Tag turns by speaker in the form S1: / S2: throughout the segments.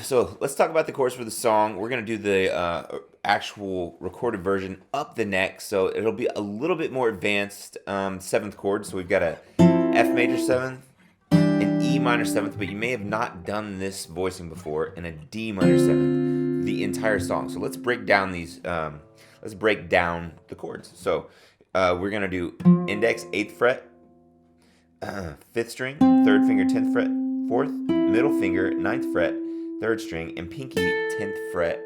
S1: So let's talk about the chords for the song. We're gonna do the actual recorded version up the neck, so it'll be a little bit more advanced seventh chord. So we've got a F major seventh, an E minor seventh, but you may have not done this voicing before, and a D minor seventh, the entire song. So let's break down these. Let's break down the chords. So we're gonna do index 8th fret, 5th string, 3rd finger 10th fret, 4th, middle finger 9th fret, 3rd string, and pinky 10th fret,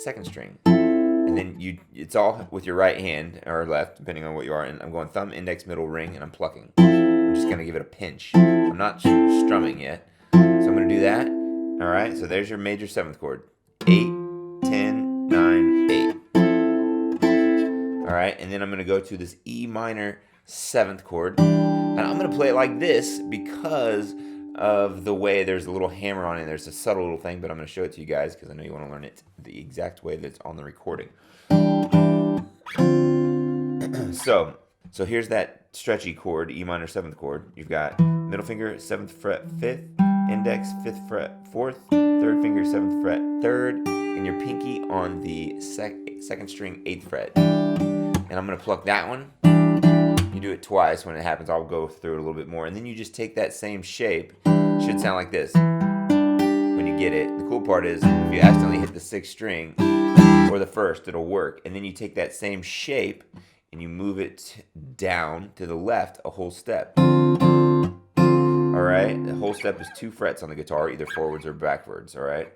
S1: 2nd string. And then it's all with your right hand or left, depending on what you are. And I'm going thumb, index, middle, ring, and I'm plucking. I'm just gonna give it a pinch. I'm not strumming yet, so I'm gonna do that. All right. So there's your major 7th chord. 8, 10, 9, 8. All right, and then I'm gonna go to this E minor 7th chord, and I'm gonna play it like this because of the way there's a little hammer on it. There's a subtle little thing, but I'm gonna show it to you guys because I know you want to learn it the exact way that's on the recording. So here's that stretchy chord, E minor 7th chord. You've got middle finger 7th fret 5th, index 5th fret 4th, 3rd finger 7th fret 3rd, and your pinky on the 2nd string 8th fret. And I'm going to pluck that one. You do it twice. When it happens, I'll go through it a little bit more. And then you just take that same shape. It should sound like this when you get it. The cool part is if you accidentally hit the 6th string or the 1st, it'll work. And then you take that same shape and you move it down to the left a whole step. All right? The whole step is 2 frets on the guitar, either forwards or backwards. All right?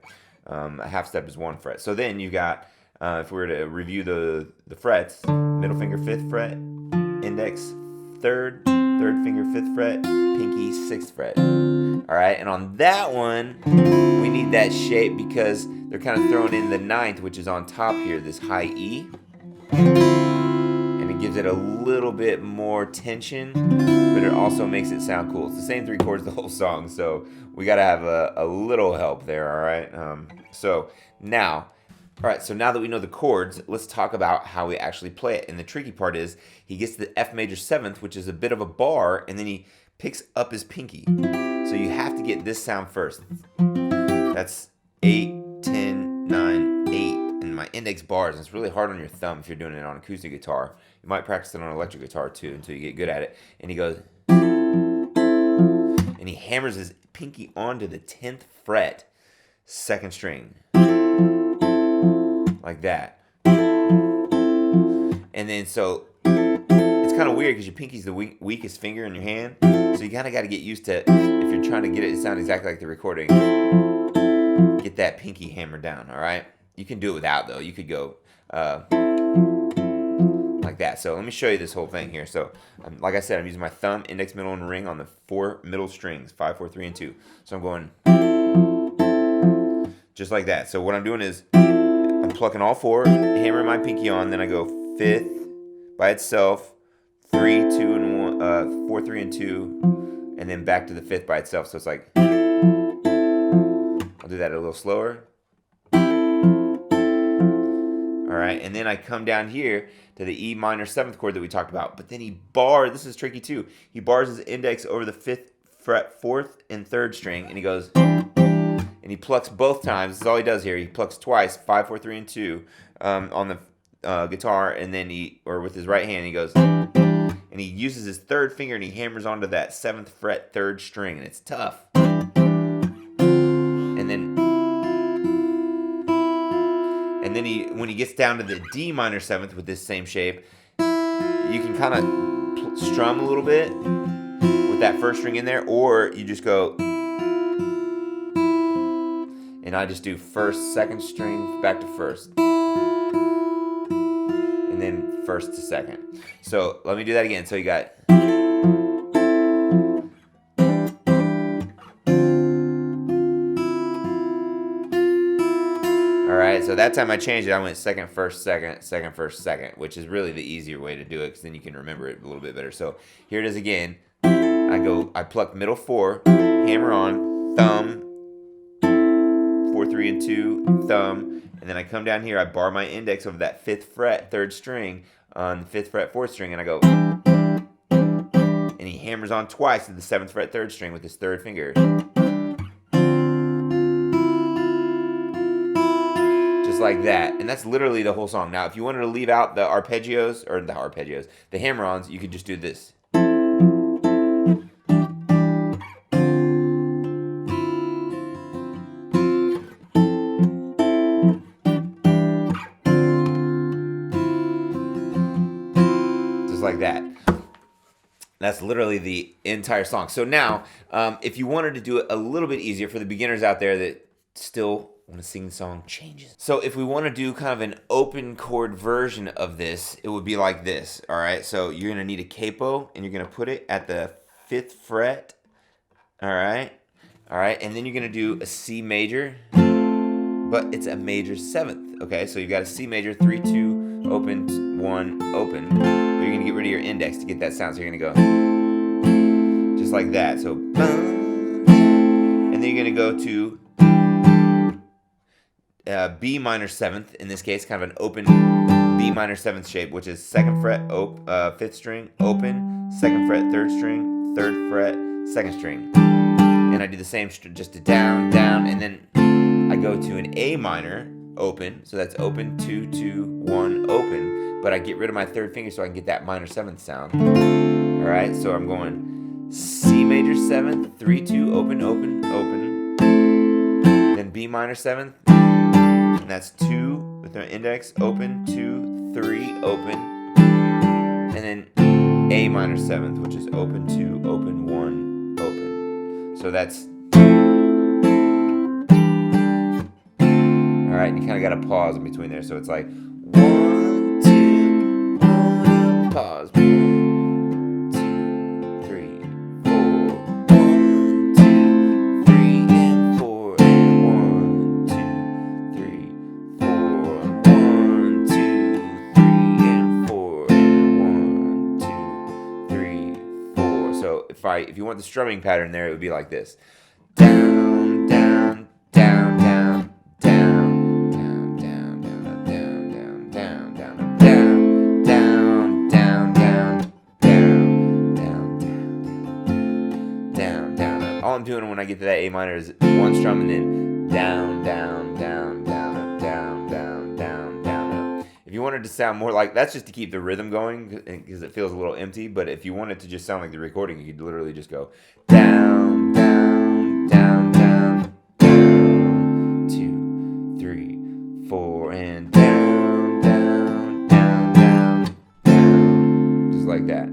S1: A half step is 1 fret. So then you got... if we were to review the frets, middle finger 5th fret, index 3rd, 3rd finger 5th fret, pinky 6th fret. All right, and on that one, we need that shape because they're kind of throwing in the 9th, which is on top here, this high E. And it gives it a little bit more tension, but it also makes it sound cool. It's the same 3 chords the whole song, so we got to have a little help there, all right? All right, so now that we know the chords, let's talk about how we actually play it. And the tricky part is he gets the F major 7th, which is a bit of a bar, and then he picks up his pinky. So you have to get this sound first. That's 8, 10, 9, 8. And my index bars, and it's really hard on your thumb if you're doing it on acoustic guitar. You might practice it on electric guitar too until you get good at it. And he goes, and he hammers his pinky onto the 10th fret, 2nd string. Like that. And then so it's kind of weird because your pinky's the weakest finger in your hand, so you kind of got to get used to, if you're trying to get it to sound exactly like the recording, get that pinky hammered down. All right, you can do it without though. You could go like that. So let me show you this whole thing here. So like I said, I'm using my thumb, index, middle, and ring on the 4 middle strings, 5, 4, 3, and 2. So I'm going just like that. So what I'm doing is I'm plucking all 4, hammering my pinky on, then I go 5th by itself, 3, 2, and 1, 4, 3, and 2, and then back to the 5th by itself. So it's like, I'll do that a little slower. All right, and then I come down here to the E minor 7th chord that we talked about. But then this is tricky too. He bars his index over the 5th fret, 4th, and 3rd string, and he goes... And he plucks both times. This is all he does here. He plucks twice, 5, 4, 3, and 2 on the guitar, and then with his right hand, he goes, and he uses his 3rd finger and he hammers onto that 7th fret, 3rd string, and it's tough. And then when he gets down to the D minor 7th with this same shape, you can kind of strum a little bit with that 1st string in there, or you just go. And I just do 1st, 2nd string, back to 1st. And then 1st to 2nd. So let me do that again. So you got... Alright, so that time I changed it. I went 2nd, 1st, 2nd, 2nd, 1st, 2nd, which is really the easier way to do it because then you can remember it a little bit better. So here it is again. I pluck middle 4, hammer on, thumb, 4, 3, and 2, thumb, and then I come down here, I bar my index over that 5th fret, 3rd string, on the 5th fret, 4th string, and I go, and he hammers on twice to the 7th fret, 3rd string with his 3rd finger. like that. And that's literally the whole song. Now, if you wanted to leave out the arpeggios, the hammer-ons, you could just do this. Just like that. That's literally the entire song. So now, if you wanted to do it a little bit easier for the beginners out there that still want to sing the song changes. So if we want to do kind of an open chord version of this, it would be like this. All right. So you're going to need a capo and you're going to put it at the 5th fret. All right. All right. And then you're going to do a C major, but it's a major 7th. Okay. So you've got a C major, 3, 2, open, 1, open. But you're going to get rid of your index to get that sound. So you're going to go just like that. So, and then you're going to go to B minor 7th, in this case, kind of an open B minor 7th shape, which is 2nd fret, 5th string, open, 2nd fret, 3rd string, 3rd fret, 2nd string. And I do the same, just a down, down, and then I go to an A minor, open, so that's open, 2, 2, 1, open, but I get rid of my 3rd finger so I can get that minor 7th sound. All right, so I'm going C major 7th, 3, 2, open, open, open, then B minor 7th, and that's 2 with our index, open, 2, 3, open, and then A minor 7th, which is open, 2, open, 1, open. So that's, all right, and you kind of got to pause in between there, so it's like 1, 2, 1, pause, 1, 2, 3, 4, 1, 2, 3, and 4, and 1, 2, 3, 4, 1, 2, 3, and 4, and 1, 2, 3, 4. So if you want the strumming pattern there, it would be like this: down, down, down, down, down, down, down, down, down, down, down, down, down, down, down, down, down, down, down, down. All I'm doing when I get to that A minor is one strum and then down, down, down, down, down, down, down, down. If you wanted to sound more like, that's just to keep the rhythm going because it feels a little empty. But if you want it to just sound like the recording, you could literally just go down, down, down, down, down, 2, 3, 4, and down, down, down, down, down, just like that.